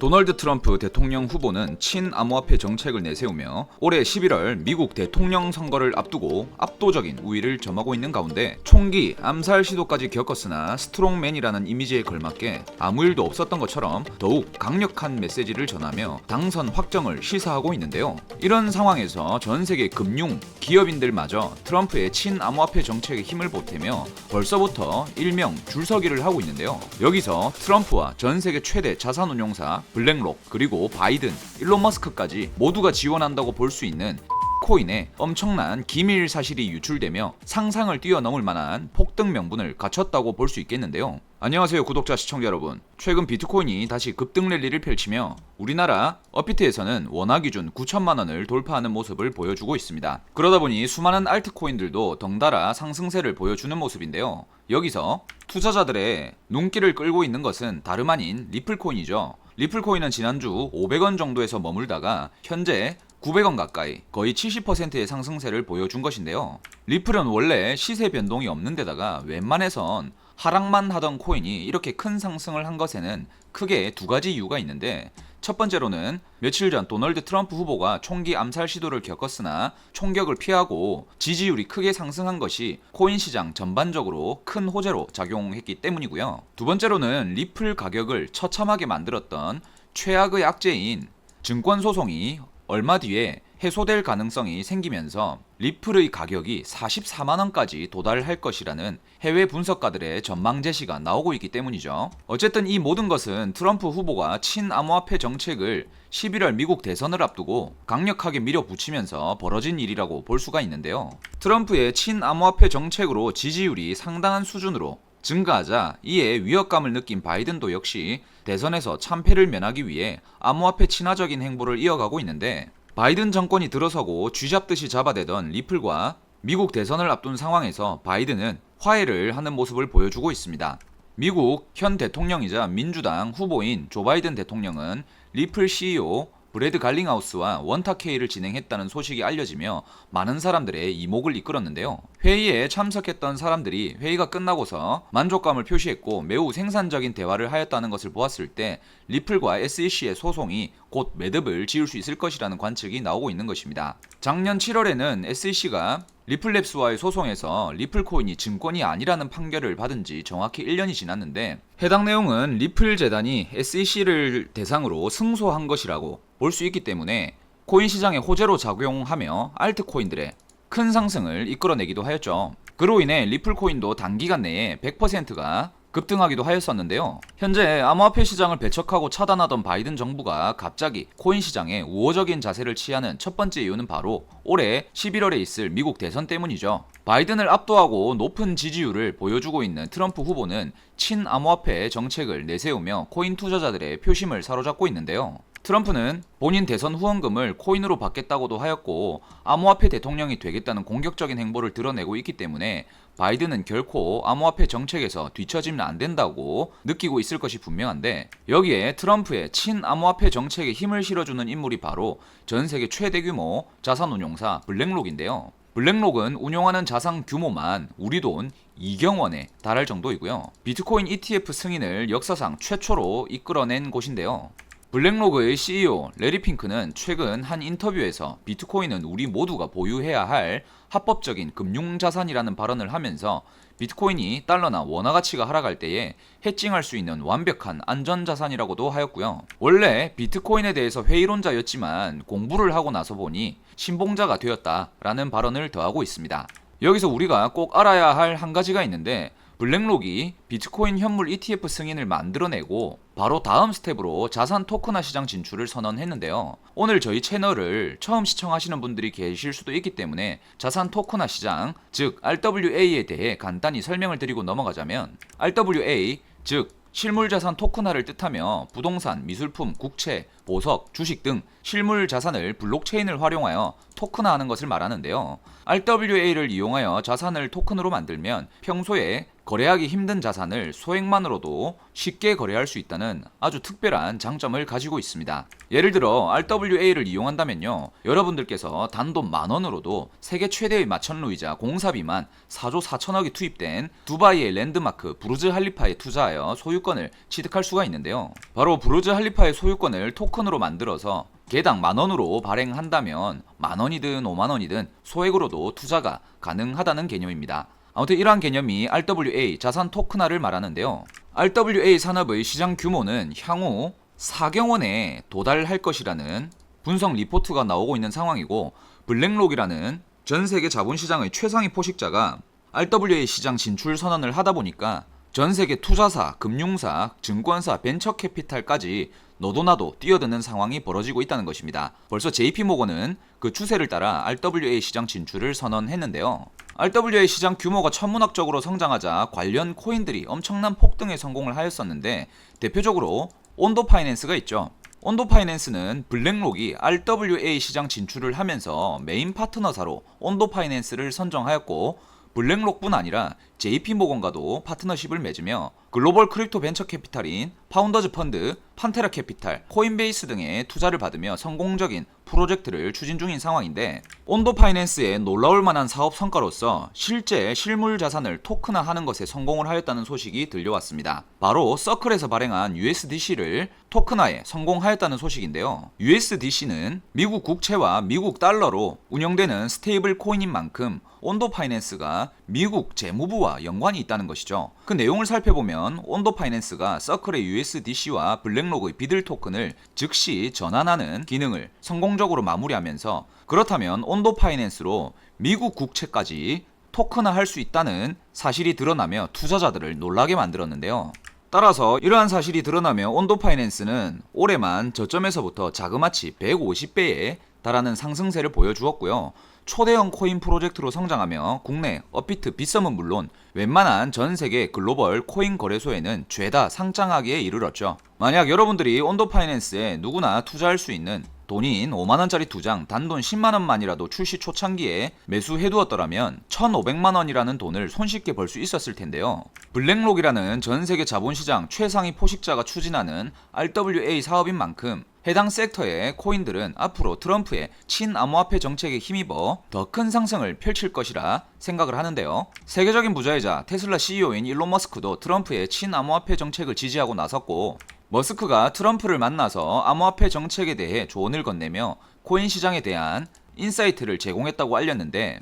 도널드 트럼프 대통령 후보는 친암호화폐 정책을 내세우며 올해 11월 미국 대통령 선거를 앞두고 압도적인 우위를 점하고 있는 가운데 총기, 암살 시도까지 겪었으나 스트롱맨이라는 이미지에 걸맞게 아무 일도 없었던 것처럼 더욱 강력한 메시지를 전하며 당선 확정을 시사하고 있는데요. 이런 상황에서 전 세계 금융, 기업인들마저 트럼프의 친암호화폐 정책에 힘을 보태며 벌써부터 일명 줄서기를 하고 있는데요. 여기서 트럼프와 전 세계 최대 자산운용사 블랙록, 그리고 바이든, 일론 머스크까지 모두가 지원한다고 볼 수 있는 코인에 엄청난 기밀 사실이 유출되며 상상을 뛰어넘을 만한 폭등 명분을 갖췄다고 볼 수 있겠는데요. 안녕하세요 구독자 시청자 여러분. 최근 비트코인이 다시 급등 랠리를 펼치며 우리나라 업비트에서는 원화 기준 9천만 원을 돌파하는 모습을 보여주고 있습니다. 그러다 보니 수많은 알트코인들도 덩달아 상승세를 보여주는 모습인데요. 여기서 투자자들의 눈길을 끌고 있는 것은 다름 아닌 리플코인이죠. 리플코인은 지난주 500원 정도에서 머물다가 현재 900원 가까이 거의 70%의 상승세를 보여준 것인데요. 리플은 원래 시세 변동이 없는 데다가 웬만해선 하락만 하던 코인이 이렇게 큰 상승을 한 것에는 크게 두 가지 이유가 있는데, 첫 번째로는 며칠 전 도널드 트럼프 후보가 총기 암살 시도를 겪었으나 총격을 피하고 지지율이 크게 상승한 것이 코인 시장 전반적으로 큰 호재로 작용했기 때문이고요. 두 번째로는 리플 가격을 처참하게 만들었던 최악의 악재인 증권 소송이 얼마 뒤에 해소될 가능성이 생기면서 리플의 가격이 44만원까지 도달할 것이라는 해외 분석가들의 전망 제시가 나오고 있기 때문이죠. 어쨌든 이 모든 것은 트럼프 후보가 친암호화폐 정책을 11월 미국 대선을 앞두고 강력하게 밀어붙이면서 벌어진 일이라고 볼 수가 있는데요. 트럼프의 친암호화폐 정책으로 지지율이 상당한 수준으로 증가하자 이에 위협감을 느낀 바이든도 역시 대선에서 참패를 면하기 위해 암호화폐 친화적인 행보를 이어가고 있는데, 바이든 정권이 들어서고 쥐잡듯이 잡아대던 리플과 미국 대선을 앞둔 상황에서 바이든은 화해를 하는 모습을 보여주고 있습니다. 미국 현 대통령이자 민주당 후보인 조 바이든 대통령은 리플 CEO 브래드 갈링하우스와 원탁회의를 진행했다는 소식이 알려지며 많은 사람들의 이목을 이끌었는데요. 회의에 참석했던 사람들이 회의가 끝나고서 만족감을 표시했고 매우 생산적인 대화를 하였다는 것을 보았을 때 리플과 SEC의 소송이 곧 매듭을 지을 수 있을 것이라는 관측이 나오고 있는 것입니다. 작년 7월에는 SEC가 리플랩스와의 소송에서 리플코인이 증권이 아니라는 판결을 받은 지 정확히 1년이 지났는데, 해당 내용은 리플 재단이 SEC를 대상으로 승소한 것이라고 볼 수 있기 때문에 코인 시장의 호재로 작용하며 알트코인들의 큰 상승을 이끌어내기도 하였죠. 그로 인해 리플코인도 단기간 내에 100%가 급등하기도 하였었는데요. 현재 암호화폐 시장을 배척하고 차단하던 바이든 정부가 갑자기 코인 시장에 우호적인 자세를 취하는 첫 번째 이유는 바로 올해 11월에 있을 미국 대선 때문이죠. 바이든을 압도하고 높은 지지율을 보여주고 있는 트럼프 후보는 친암호화폐 정책을 내세우며 코인 투자자들의 표심을 사로잡고 있는데요. 트럼프는 본인 대선 후원금을 코인으로 받겠다고도 하였고 암호화폐 대통령이 되겠다는 공격적인 행보를 드러내고 있기 때문에 바이든은 결코 암호화폐 정책에서 뒤처지면 안 된다고 느끼고 있을 것이 분명한데, 여기에 트럼프의 친암호화폐 정책에 힘을 실어주는 인물이 바로 전 세계 최대 규모 자산운용사 블랙록인데요. 블랙록은 운용하는 자산 규모만 우리 돈 2경 원에 달할 정도이고요. 비트코인 ETF 승인을 역사상 최초로 이끌어낸 곳인데요. 블랙록의 CEO 레리 핑크는 최근 한 인터뷰에서 비트코인은 우리 모두가 보유해야 할 합법적인 금융자산이라는 발언을 하면서 비트코인이 달러나 원화 가치가 하락할 때에 해칭할 수 있는 완벽한 안전자산이라고도 하였고요. 원래 비트코인에 대해서 회의론자였지만 공부를 하고 나서 보니 신봉자가 되었다라는 발언을 더하고 있습니다. 여기서 우리가 꼭 알아야 할 한 가지가 있는데, 블랙록이 비트코인 현물 ETF 승인을 만들어내고 바로 다음 스텝으로 자산 토큰화 시장 진출을 선언했는데요. 오늘 저희 채널을 처음 시청하시는 분들이 계실 수도 있기 때문에 자산 토큰화 시장, 즉 RWA에 대해 간단히 설명을 드리고 넘어가자면, RWA, 즉 실물자산 토큰화를 뜻하며 부동산, 미술품, 국채, 보석, 주식 등 실물자산을 블록체인을 활용하여 토큰화하는 것을 말하는데요. RWA를 이용하여 자산을 토큰으로 만들면 평소에 거래하기 힘든 자산을 소액만으로도 쉽게 거래할 수 있다는 아주 특별한 장점을 가지고 있습니다. 예를 들어 RWA를 이용한다면요, 여러분들께서 단돈 10,000원으로도 세계 최대의 마천루이자 공사비만 4조 4천억이 투입된 두바이의 랜드마크 부르즈 할리파에 투자하여 소유권을 취득할 수가 있는데요. 바로 부르즈 할리파의 소유권을 토큰으로 만들어서 개당 10,000원으로 발행한다면 10,000원이든 50,000원이든 소액으로도 투자가 가능하다는 개념입니다. 아무튼 이러한 개념이 RWA 자산 토큰화를 말하는데요. RWA 산업의 시장 규모는 향후 4경원에 도달할 것이라는 분석 리포트가 나오고 있는 상황이고, 블랙록이라는 전 세계 자본시장의 최상위 포식자가 RWA 시장 진출 선언을 하다 보니까 전 세계 투자사, 금융사, 증권사, 벤처캐피탈까지 너도 나도 뛰어드는 상황이 벌어지고 있다는 것입니다. 벌써 JP모건은 그 추세를 따라 RWA 시장 진출을 선언했는데요. RWA 시장 규모가 천문학적으로 성장하자 관련 코인들이 엄청난 폭등에 성공을 하였었는데, 대표적으로 온도 파이낸스가 있죠. 온도 파이낸스는 블랙록이 RWA 시장 진출을 하면서 메인 파트너사로 온도 파이낸스를 선정하였고, 블랙록뿐 아니라 JP모건과도 파트너십을 맺으며 글로벌 크립토 벤처 캐피탈인 파운더즈 펀드, 판테라 캐피탈, 코인베이스 등의 투자를 받으며 성공적인 프로젝트를 추진 중인 상황인데, 온도 파이낸스의 놀라울 만한 사업 성과로서 실제 실물 자산을 토큰화하는 것에 성공을 하였다는 소식이 들려왔습니다. 바로 서클에서 발행한 USDC를 토큰화에 성공하였다는 소식인데요. USDC는 미국 국채와 미국 달러로 운영되는 스테이블 코인인 만큼 온도 파이낸스가 미국 재무부와 연관이 있다는 것이죠. 그 내용을 살펴보면 온도 파이낸스가 서클의 USDC와 블랙록의 비들 토큰을 즉시 전환하는 기능을 성공적으로 마무리하면서, 그렇다면 온도 파이낸스로 미국 국채까지 토큰화할 수 있다는 사실이 드러나며 투자자들을 놀라게 만들었는데요. 따라서 이러한 사실이 드러나며 온도 파이낸스는 올해만 저점에서부터 자그마치 150배에 달하는 상승세를 보여주었고요. 초대형 코인 프로젝트로 성장하며 국내 업비트 빗썸은 물론 웬만한 전 세계 글로벌 코인 거래소에는 죄다 상장하기에 이르렀죠. 만약 여러분들이 온도 파이낸스에 누구나 투자할 수 있는 돈인 5만원짜리 2장 단돈 10만원만이라도 출시 초창기에 매수해두었더라면 1,500만원이라는 돈을 손쉽게 벌 수 있었을 텐데요. 블랙록이라는 전 세계 자본시장 최상위 포식자가 추진하는 RWA 사업인 만큼 해당 섹터의 코인들은 앞으로 트럼프의 친암호화폐 정책에 힘입어 더 큰 상승을 펼칠 것이라 생각을 하는데요. 세계적인 부자이자 테슬라 CEO인 일론 머스크도 트럼프의 친암호화폐 정책을 지지하고 나섰고, 머스크가 트럼프를 만나서 암호화폐 정책에 대해 조언을 건네며 코인 시장에 대한 인사이트를 제공했다고 알렸는데,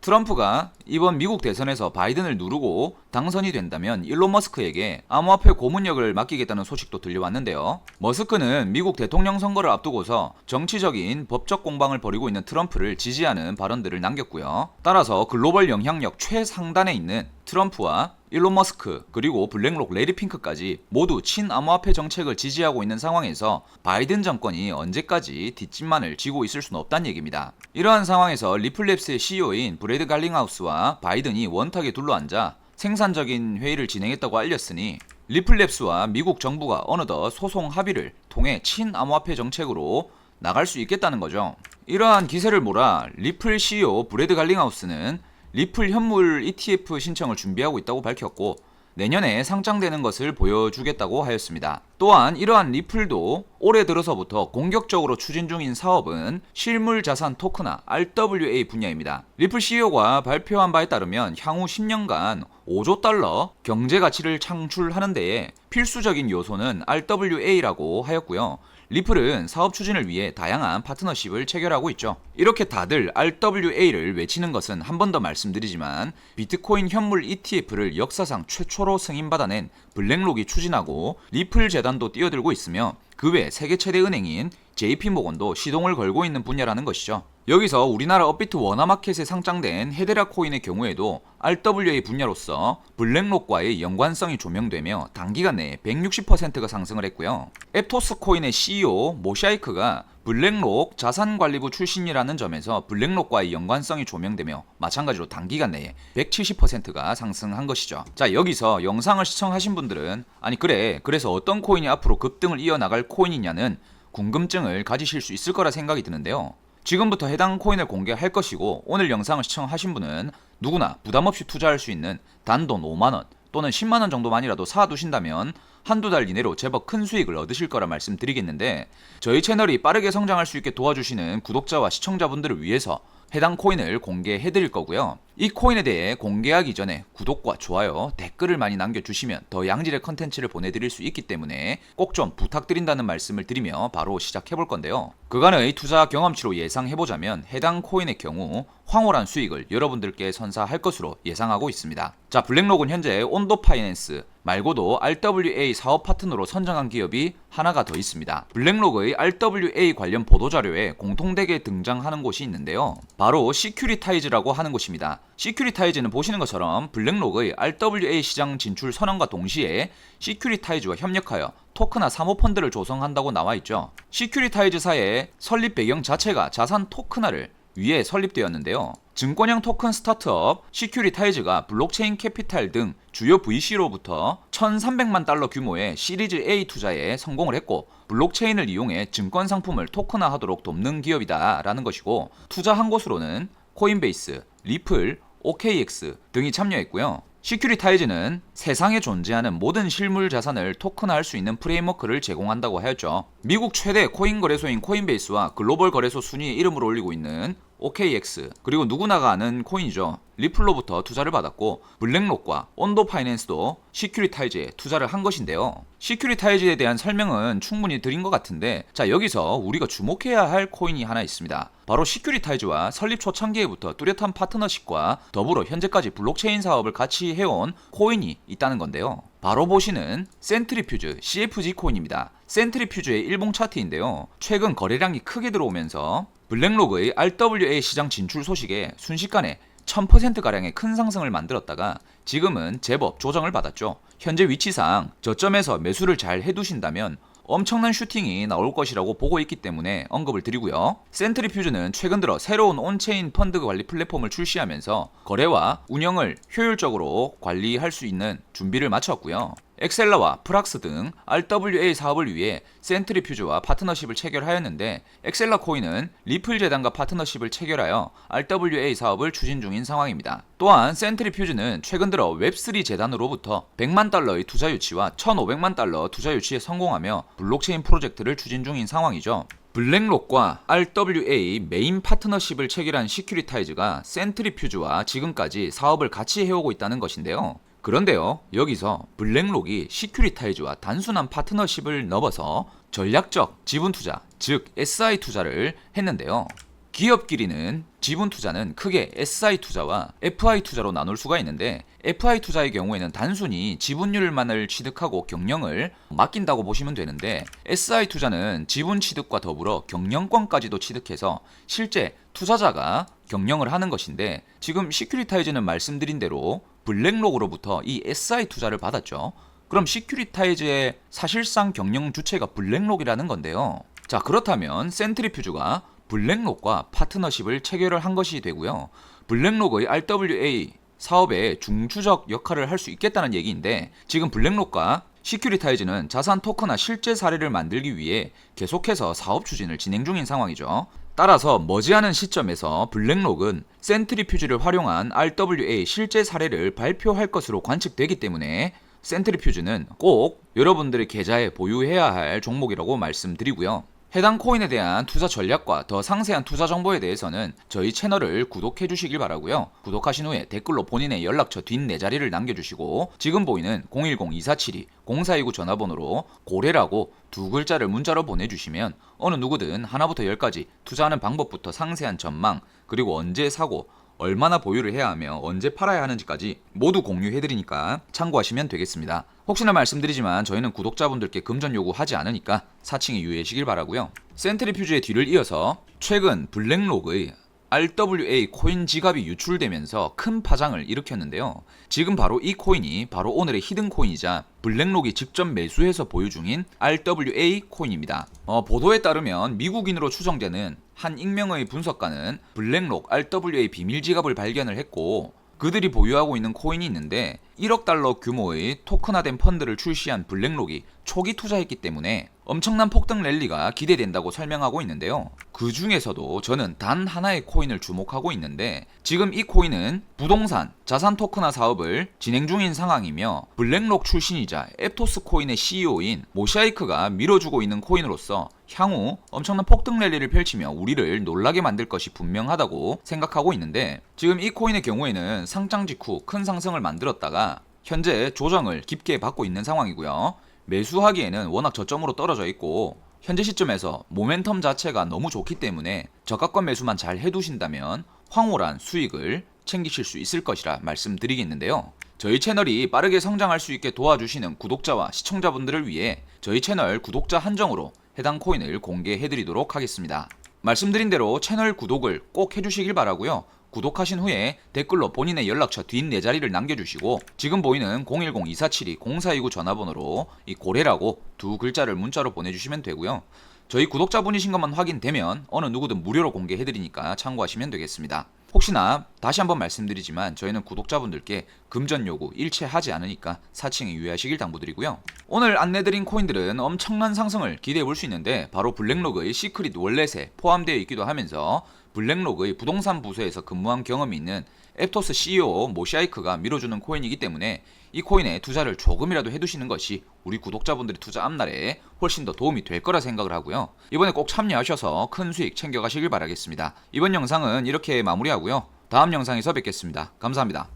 트럼프가 이번 미국 대선에서 바이든을 누르고 당선이 된다면 일론 머스크에게 암호화폐 고문역을 맡기겠다는 소식도 들려왔는데요. 머스크는 미국 대통령 선거를 앞두고서 정치적인 법적 공방을 벌이고 있는 트럼프를 지지하는 발언들을 남겼고요. 따라서 글로벌 영향력 최상단에 있는 트럼프와 일론 머스크 그리고 블랙록 레리 핑크까지 모두 친암호화폐 정책을 지지하고 있는 상황에서 바이든 정권이 언제까지 뒷짐만을 지고 있을 수는 없다는 얘기입니다. 이러한 상황에서 리플랩스의 CEO인 브래드 갈링하우스와 바이든이 원탁에 둘러앉아 생산적인 회의를 진행했다고 알렸으니, 리플랩스와 미국 정부가 어느덧 소송 합의를 통해 친암호화폐 정책으로 나갈 수 있겠다는 거죠. 이러한 기세를 몰아 리플 CEO 브래드 갈링하우스는 리플 현물 ETF 신청을 준비하고 있다고 밝혔고, 내년에 상장되는 것을 보여주겠다고 하였습니다. 또한 이러한 리플도 올해 들어서부터 공격적으로 추진 중인 사업은 실물 자산 토큰화 RWA 분야입니다. 리플 CEO가 발표한 바에 따르면 향후 10년간 5조 달러 경제 가치를 창출하는 데에 필수적인 요소는 RWA라고 하였고요. 리플은 사업 추진을 위해 다양한 파트너십을 체결하고 있죠. 이렇게 다들 RWA를 외치는 것은 한 번 더 말씀드리지만, 비트코인 현물 ETF를 역사상 최초로 승인받아낸 블랙록이 추진하고 리플 재단도 뛰어들고 있으며, 그 외 세계 최대 은행인 JP모건도 시동을 걸고 있는 분야라는 것이죠. 여기서 우리나라 업비트 워너마켓에 상장된 헤데라 코인의 경우에도 RWA 분야로서 블랙록과의 연관성이 조명되며 단기간 내에 160%가 상승을 했고요. 앱토스 코인의 CEO 모샤이크가 블랙록 자산관리부 출신이라는 점에서 블랙록과의 연관성이 조명되며 마찬가지로 단기간 내에 170%가 상승한 것이죠. 자, 여기서 영상을 시청하신 분들은 아니 그래서 어떤 코인이 앞으로 급등을 이어나갈 코인이냐는 궁금증을 가지실 수 있을 거라 생각이 드는데요. 지금부터 해당 코인을 공개할 것이고, 오늘 영상을 시청하신 분은 누구나 부담없이 투자할 수 있는 단돈 5만원 또는 10만원 정도만이라도 사두신다면 한두 달 이내로 제법 큰 수익을 얻으실 거라 말씀드리겠는데, 저희 채널이 빠르게 성장할 수 있게 도와주시는 구독자와 시청자분들을 위해서 해당 코인을 공개해드릴 거고요. 이 코인에 대해 공개하기 전에 구독과 좋아요, 댓글을 많이 남겨주시면 더 양질의 컨텐츠를 보내드릴 수 있기 때문에 꼭 좀 부탁드린다는 말씀을 드리며 바로 시작해볼 건데요. 그간의 투자 경험치로 예상해보자면 해당 코인의 경우 황홀한 수익을 여러분들께 선사할 것으로 예상하고 있습니다. 자, 블랙록은 현재 온도 파이낸스 말고도 RWA 사업 파트너로 선정한 기업이 하나가 더 있습니다. 블랙록의 RWA 관련 보도자료에 공통되게 등장하는 곳이 있는데요. 바로 시큐리타이즈라고 하는 곳입니다. 시큐리타이즈는 보시는 것처럼 블랙록의 RWA 시장 진출 선언과 동시에 시큐리타이즈와 협력하여 토크나 사모펀드를 조성한다고 나와있죠. 시큐리타이즈사의 설립 배경 자체가 자산 토크나를 위해 설립되었는데요. 증권형 토큰 스타트업 시큐리타이즈가 블록체인 캐피탈 등 주요 VC로부터 1,300만 달러 규모의 시리즈 A 투자에 성공을 했고, 블록체인을 이용해 증권 상품을 토큰화하도록 돕는 기업이다라는 것이고, 투자한 곳으로는 코인베이스, 리플, OKX 등이 참여했고요. 시큐리타이즈는 세상에 존재하는 모든 실물 자산을 토큰화할 수 있는 프레임워크를 제공한다고 하였죠. 미국 최대 코인 거래소인 코인베이스와 글로벌 거래소 순위에 이름을 올리고 있는 OKX, 그리고 누구나가 아는 코인이죠. 리플로부터 투자를 받았고, 블랙록과 온도 파이낸스도 시큐리타이즈에 투자를 한 것인데요. 시큐리타이즈에 대한 설명은 충분히 드린 것 같은데, 자, 여기서 우리가 주목해야 할 코인이 하나 있습니다. 바로 시큐리타이즈와 설립 초창기에부터 뚜렷한 파트너십과 더불어 현재까지 블록체인 사업을 같이 해온 코인이 있다는 건데요. 바로 보시는 센트리퓨즈 CFG 코인입니다. 센트리퓨즈의 일봉 차트인데요. 최근 거래량이 크게 들어오면서 블랙록의 RWA 시장 진출 소식에 순식간에 1000%가량의 큰 상승을 만들었다가 지금은 제법 조정을 받았죠. 현재 위치상 저점에서 매수를 잘 해두신다면 엄청난 슈팅이 나올 것이라고 보고 있기 때문에 언급을 드리고요. 센트리퓨즈는 최근 들어 새로운 온체인 펀드 관리 플랫폼을 출시하면서 거래와 운영을 효율적으로 관리할 수 있는 준비를 마쳤고요. 엑셀라와 프락스 등 RWA 사업을 위해 센트리퓨즈와 파트너십을 체결하였는데, 엑셀라 코인은 리플 재단과 파트너십을 체결하여 RWA 사업을 추진 중인 상황입니다. 또한 센트리퓨즈는 최근 들어 웹3 재단으로부터 100만 달러의 투자 유치와 1,500만 달러 투자 유치에 성공하며 블록체인 프로젝트를 추진 중인 상황이죠. 블랙록과 RWA 메인 파트너십을 체결한 시큐리타이즈가 센트리퓨즈와 지금까지 사업을 같이 해오고 있다는 것인데요. 그런데요, 여기서 블랙록이 시큐리타이즈와 단순한 파트너십을 넘어서 전략적 지분 투자, 즉 SI 투자를 했는데요. 기업끼리는 지분 투자는 크게 SI 투자와 FI 투자로 나눌 수가 있는데, FI 투자의 경우에는 단순히 지분율만을 취득하고 경영을 맡긴다고 보시면 되는데, SI 투자는 지분 취득과 더불어 경영권까지도 취득해서 실제 투자자가 경영을 하는 것인데, 지금 시큐리타이즈는 말씀드린 대로 블랙록으로부터 이 SI 투자를 받았죠. 그럼 시큐리타이즈의 사실상 경영 주체가 블랙록이라는 건데요. 자, 그렇다면 센트리퓨즈가 블랙록과 파트너십을 체결을 한 것이 되고요. 블랙록의 RWA 사업의 중추적 역할을 할 수 있겠다는 얘기인데, 지금 블랙록과 시큐리타이즈는 자산 토큰화 실제 사례를 만들기 위해 계속해서 사업 추진을 진행 중인 상황이죠. 따라서 머지않은 시점에서 블랙록은 센트리퓨즈를 활용한 RWA 실제 사례를 발표할 것으로 관측되기 때문에 센트리퓨즈는 꼭 여러분들의 계좌에 보유해야 할 종목이라고 말씀드리고요. 해당 코인에 대한 투자 전략과 더 상세한 투자 정보에 대해서는 저희 채널을 구독해 주시길 바라고요. 구독하신 후에 댓글로 본인의 연락처 뒷4자리를 남겨주시고, 지금 보이는 010-2472-0429 전화번호로 고래라고 2글자를 문자로 보내주시면 어느 누구든 하나부터 10까지 투자하는 방법부터 상세한 전망, 그리고 언제 사고 얼마나 보유를 해야 하며 언제 팔아야 하는지까지 모두 공유해드리니까 참고하시면 되겠습니다. 혹시나 말씀드리지만 저희는 구독자분들께 금전 요구하지 않으니까 사칭에 유의하시길 바라고요. 센트리퓨즈의 뒤를 이어서 최근 블랙록의 RWA 코인 지갑이 유출되면서 큰 파장을 일으켰는데요. 지금 바로 이 코인이 바로 오늘의 히든 코인이자 블랙록이 직접 매수해서 보유 중인 RWA 코인입니다. 보도에 따르면 미국인으로 추정되는 한 익명의 분석가는 블랙록 RWA 비밀 지갑을 발견을 했고, 그들이 보유하고 있는 코인이 있는데 1억 달러 규모의 토큰화된 펀드를 출시한 블랙록이 초기 투자했기 때문에 엄청난 폭등 랠리가 기대된다고 설명하고 있는데요. 그 중에서도 저는 단 하나의 코인을 주목하고 있는데 지금 이 코인은 부동산, 자산 토큰화 사업을 진행 중인 상황이며 블랙록 출신이자 앱토스 코인의 CEO인 모샤이크가 밀어주고 있는 코인으로서 향후 엄청난 폭등 랠리를 펼치며 우리를 놀라게 만들 것이 분명하다고 생각하고 있는데 지금 이 코인의 경우에는 상장 직후 큰 상승을 만들었다가 현재 조정을 깊게 받고 있는 상황이고요. 매수하기에는 워낙 저점으로 떨어져 있고 현재 시점에서 모멘텀 자체가 너무 좋기 때문에 저가권 매수만 잘 해두신다면 황홀한 수익을 챙기실 수 있을 것이라 말씀드리겠는데요. 저희 채널이 빠르게 성장할 수 있게 도와주시는 구독자와 시청자분들을 위해 저희 채널 구독자 한정으로 해당 코인을 공개해드리도록 하겠습니다. 말씀드린 대로 채널 구독을 꼭 해주시길 바라고요. 구독하신 후에 댓글로 본인의 연락처 뒷 4자리를 남겨주시고 지금 보이는 010-2472-0429 전화번호로 이 고래라고 두 글자를 문자로 보내주시면 되고요. 저희 구독자분이신 것만 확인되면 어느 누구든 무료로 공개해드리니까 참고하시면 되겠습니다. 혹시나 다시 한번 말씀드리지만 저희는 구독자분들께 금전 요구 일체하지 않으니까 사칭에 유의하시길 당부드리고요. 오늘 안내드린 코인들은 엄청난 상승을 기대해 볼 수 있는데 바로 블랙록의 시크릿 월렛에 포함되어 있기도 하면서 블랙록의 부동산 부서에서 근무한 경험이 있는 앱토스 CEO 모샤이크가 밀어주는 코인이기 때문에 이 코인에 투자를 조금이라도 해두시는 것이 우리 구독자분들의 투자 앞날에 훨씬 더 도움이 될 거라 생각을 하고요. 이번에 꼭 참여하셔서 큰 수익 챙겨가시길 바라겠습니다. 이번 영상은 이렇게 마무리하고요. 다음 영상에서 뵙겠습니다. 감사합니다.